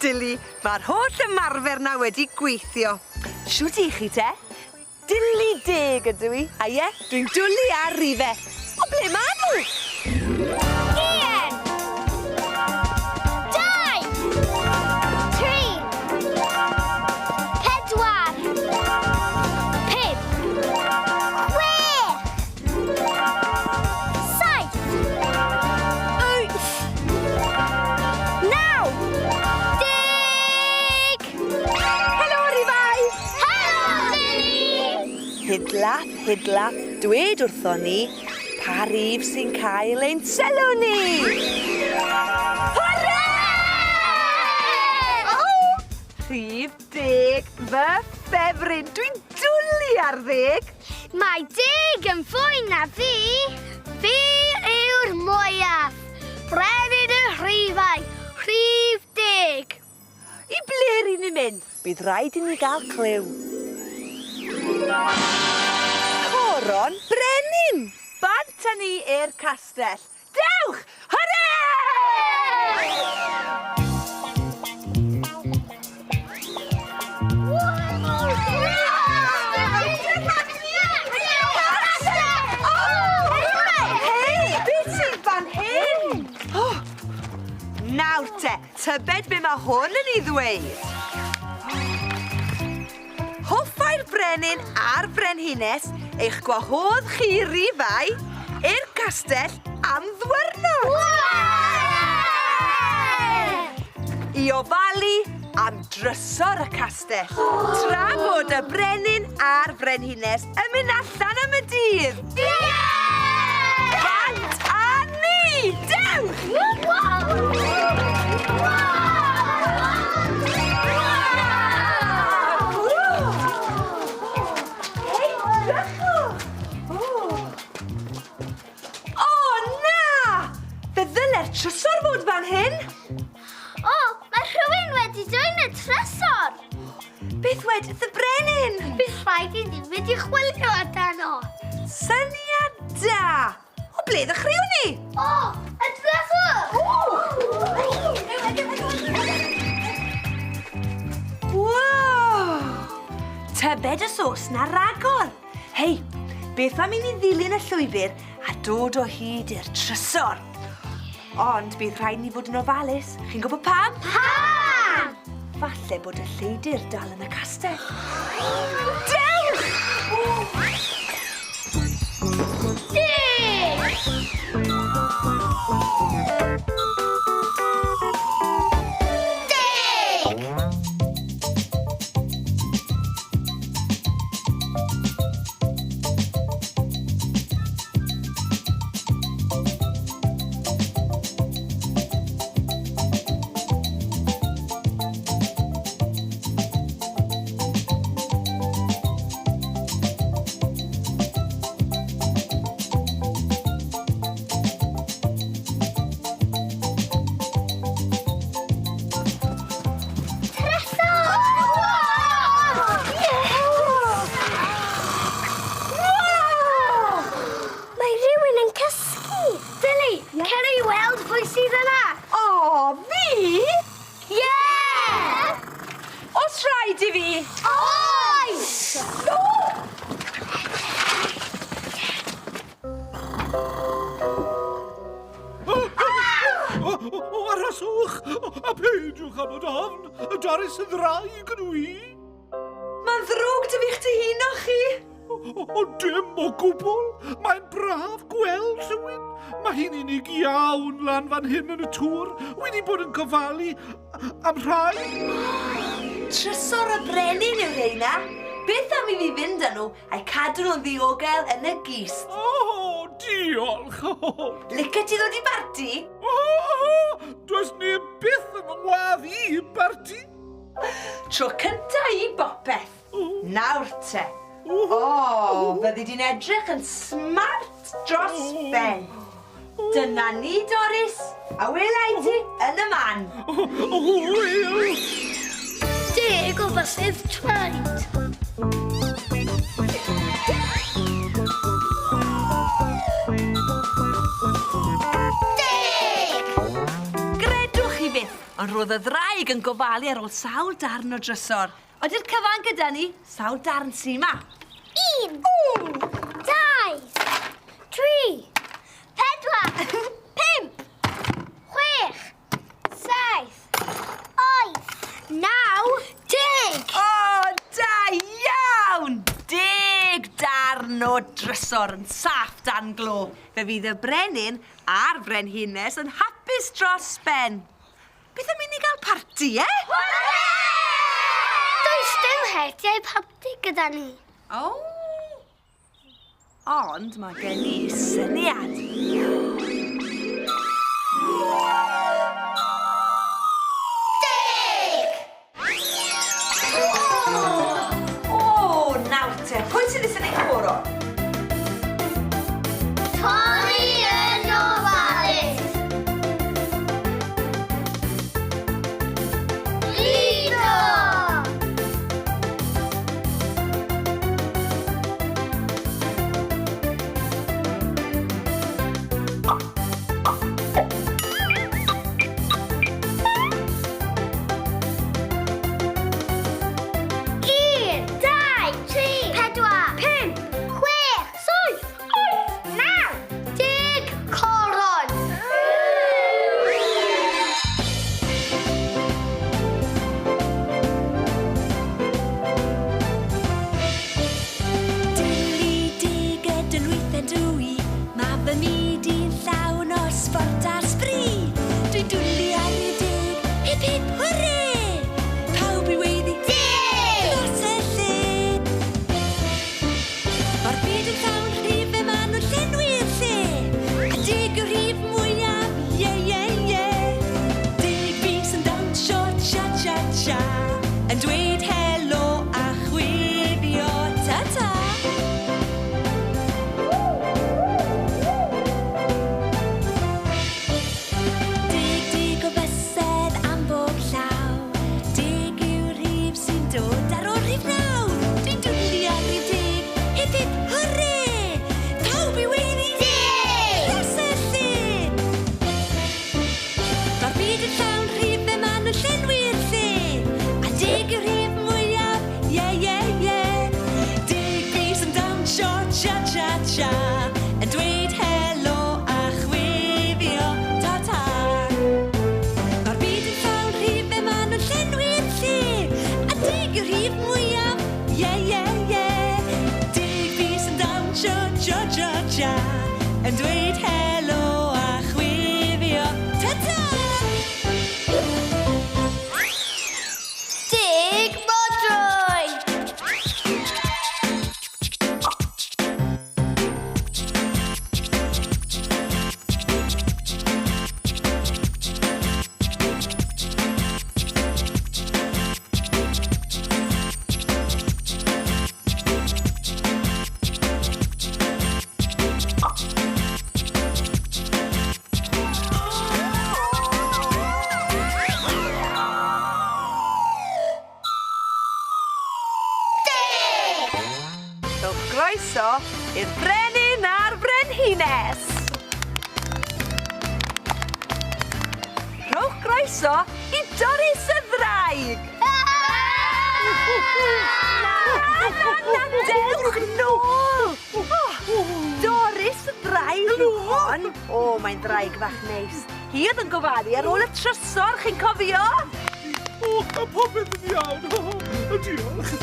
Dilly, mae'r holl ymarfer na wedi gweithio. Shwt I chi te? Dilly deg ydw I. A ie, dwi'n dwlu ar rife. O ble ma nhw? 1, 2, 3, 4, 5, 6, 7, 8, 9, 10. Helo, rifau! Helo, Lily! Hidlath, dwed wrthon ni, pa rif sy'n cael ein selo ni? Hwrê! Rhif 10, fy ffefryn. Dwi'n dwlu ar 10. Mae 10 yn fwy na fi. Fi yw'r mwyaf. Brenin y rhifau. Rhif 10. I ble rydyn ni'n mynd? Bydd rhaid I ni gael clyw. Coron Brenin! Bant â ni i'r castell. Dewch! Hwrê! Hei, beth sy'n fan hyn? Nawr te, tybed be mae hwn yn ei ddweud. Hoffai'r brenin a'r brenhines eich gwahodd chi rifau i'r castell am ddwyrnod. I ofalu am drysor y castell. Tra bod y brenin a'r brenhines yn mynd allan am y dydd. Bant a ni! Dewch! Trysor fod fan hyn? O, mae rhywun wedi dweud y trysor. Beth wedith y brenin? Bydd rhaid I ni fynd I chwilio amdano. Syniad da! O ble ddechreuwn ni? O, y trysor! Wow! Tybed y sos na ragor. Hei, beth am I ni ddilyn y llwybr a dod o hyd i'r trysor? Ond bydd rhaid ni fod yn ofalus. Chi'n gwybod pam? Pam! Falle bod y lleidyr dal yn y castell. Dewch! 10! traed i fi? Oes! O, arhoswch! A peidiwch am y dofn! Y Doris y ddraig yn wy! Mae'n ddrwg dy fi'ch dy hun o chi. O, dim o gwbl! Mae'n braf gweld rhywun! Mae hi'n unig iawn lan fan hyn yn y tŵr. Wedi bod yn gofalu am rhai. Trysor y brenin yw reina. Beth am i fi fynd â nhw a'i cadw nhw'n ddiogel yn y gys? O, diolch! Licio ti ddod i barti? O, does neb byth yn wadd i barti. Tro cynta i bopeth. Nawr te. O, fyddi di'n edrych yn smart dros ben. Dyna ni, Doris. A welai ti yn y man. O, wel! 10 o fysydd traed. Gredwch chi fyth, ond roedd y ddraig yn gofalu ar ôl sawl darn o drysor. Ydy'r cyfan gyda ni, sawl darn sy ma. 1, 2, 3, 4, 5, 6, 7, 8, 9, 10. O, da iawn! 10 darn o drysor yn saff dan glo. Fe fydd y brenin a'r frenhines yn hapus dros ben. Beth am i ni gael parti, Does dim hetiau parti gyda ni. O! Ond mae gen i syniad. O, nawr te, pwy sydd eisiau neud cwrw? Torri yn ofalus. Lido! Yn dweud helo a chwifio ta-ta. Dig o bysedd am bob llaw. Dig yw'r rhif sy'n dod ar ôl rhif naw. Dwi'n dwli ar rhif 10. Hip hip hwrre! Pawb i weiddi 10! Dros y lle! Mae'r byd yn llawn rhifau ma' nhw'n llenwi'r lle. A dig yw'r rhif mwyaf, Dig fi sy'n dawnsio cha-cha-cha. Yn dweud helo a chwifio ta-ta. Mae'r byd yn llawn rhifau ma' nhw'n llenwi'r lle. A dig yw'r rhif mwyaf, Dig fi sy'n dawnsio cha-cha-cha. Yn dweud helo a chwifio ta-ta. Dig modrwy. Rhowch groeso i'r brenin a'r brenhines. Rhowch groeso i Doris y ddraig. Dewch nôl! Doris, draig yw hon. O, mae'n draig fach neis. Hi oedd yn gofalu ar ôl y trysor, chi'n cofio? O, popeth yn iawn. O, diolch.